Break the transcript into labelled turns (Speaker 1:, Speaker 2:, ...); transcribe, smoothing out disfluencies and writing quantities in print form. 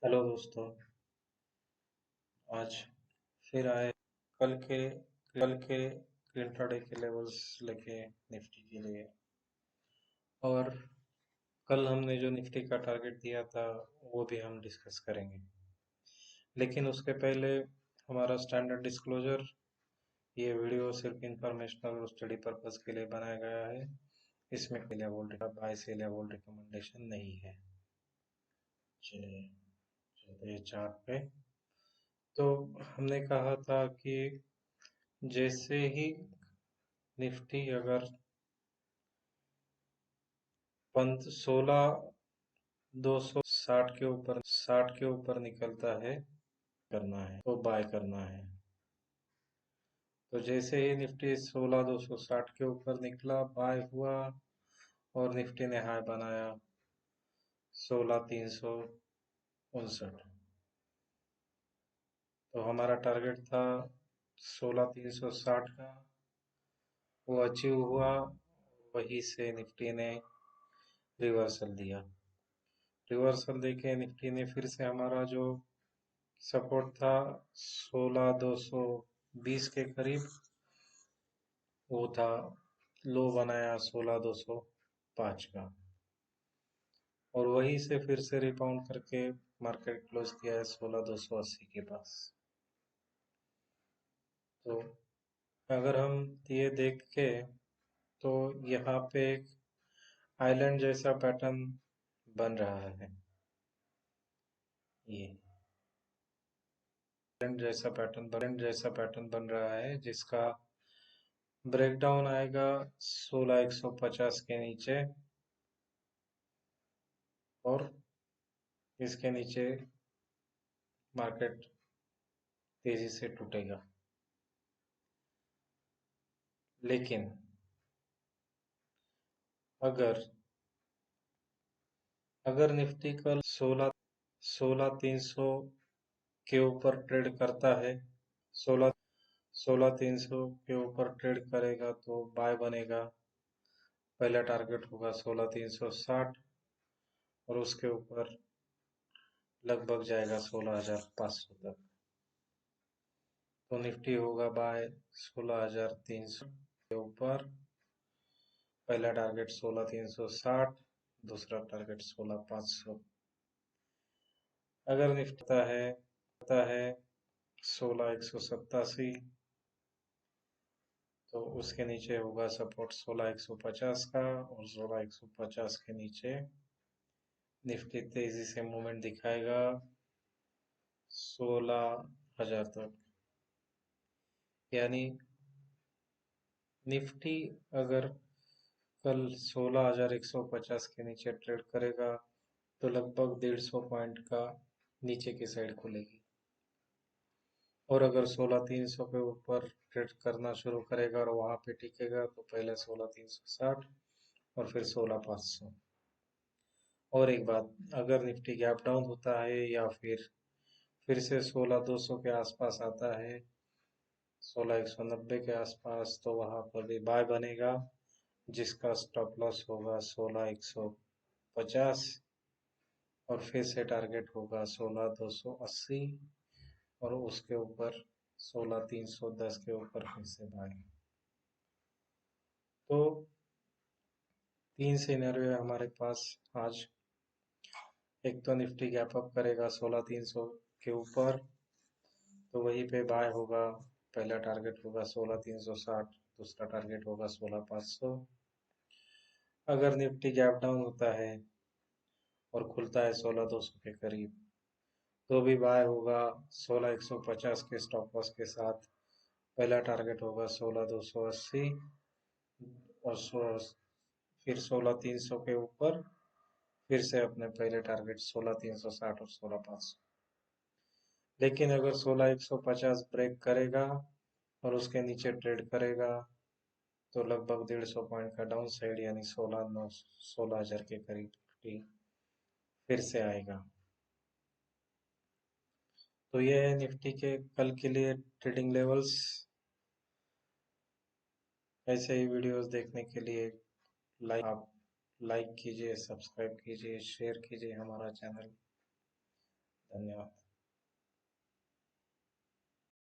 Speaker 1: Hello दोस्तों। आज फिर आए कल के कल के इंट्राडे के लेवल्स लेके निफ्टी के लिए। और कल हमने जो निफ्टी का टारगेट दिया था वो भी हम डिस्कस करेंगे, लेकिन उसके पहले हमारा स्टैंडर्ड डिस्क्लोजर। ये वीडियो सिर्फ इंफॉर्मेशनल और स्टडी पर्पस के लिए बनाया गया है। इसमें बाय सेल या होल्ड रिकमेंडेशन नहीं है। चलिए चलते हैं चार्ट पे। तो हमने कहा था कि जैसे ही निफ्टी अगर 16,260 के ऊपर निकलता है करना है तो बाय करना है। तो जैसे ही निफ्टी 16,260 के ऊपर निकला बाय हुआ और निफ्टी ने हाई बनाया 16,359। तो हमारा टारगेट था 16,360 का, वो अचीव हुआ। वहीं से निफ्टी ने रिवर्सल दिया। रिवर्सल देके निफ्टी ने फिर से हमारा जो सपोर्ट था 16,220 के करीब, वो था लो बनाया 16,205 का, और वहीं से फिर से रिबाउंड करके मार्केट क्लोज किया है 16,280 के पास। तो अगर हम ये देख के, तो यहाँ पे एक आइलैंड जैसा पैटर्न बन रहा है। ये आइलैंड जैसा पैटर्न बन रहा है, जिसका ब्रेकडाउन आएगा 16,150 के नीचे, और इसके नीचे मार्केट तेजी से टूटेगा। लेकिन अगर अगर निफ्टी कल 16,300 के ऊपर ट्रेड करता है, 16,300 के ऊपर ट्रेड करेगा तो बाय बनेगा। पहला टारगेट होगा 16,360 और उसके ऊपर लगभग जाएगा 16,500 तक। तो निफ्टी होगा बाय 16,300 के ऊपर। पहला टारगेट 16,360, दूसरा टारगेट 16,500। अगर निफ्टी है 16,187, तो उसके नीचे होगा सपोर्ट 16,150 का, और 16,150 के नीचे निफ्टी तेजी से मूवमेंट दिखाएगा 16,000 तक। यानी निफ्टी अगर कल 16,150 के नीचे ट्रेड करेगा तो लगभग 150 पॉइंट का नीचे की साइड खुलेगी। और अगर 16,300 के ऊपर ट्रेड करना शुरू करेगा और वहां पे टिकेगा तो पहले 16,360 और फिर 16,500। और एक बात, अगर निफ्टी गैप डाउन होता है या फिर से 16,200 के आसपास आता है, 16,190 के आसपास, तो वहां पर भी बाय बनेगा, जिसका स्टॉप लॉस होगा 16,150, और फिर से टारगेट होगा 16,280, और उसके ऊपर 16,310 के ऊपर फिर से बाय। तो 3 सिनेरियो है हमारे पास आज। एक तो निफ्टी गैप अप करेगा 16,300 के ऊपर, तो वहीं पे बाय होगा। पहला टारगेट होगा 16,360, दूसरा टारगेट होगा 16,500। अगर निफ्टी गैप डाउन होता है और खुलता है 16,200 के करीब, तो भी बाय होगा 16,150 के स्टॉप लॉस के साथ। पहला टारगेट होगा 16,280, और फिर 16,300 के ऊपर फिर से अपने पहले टारगेट 16,360 और 16,500। लेकिन अगर 16,150 ब्रेक करेगा और उसके नीचे ट्रेड करेगा तो लगभग 150 पॉइंट का डाउन साइड, यानी 16,000 के करीब फिर से आएगा। तो ये है निफ्टी के कल के लिए ट्रेडिंग लेवल्स। ऐसे ही वीडियोस देखने के लिए लाइक कीजिए, सब्सक्राइब कीजिए, शेयर कीजिए हमारा चैनल। धन्यवाद।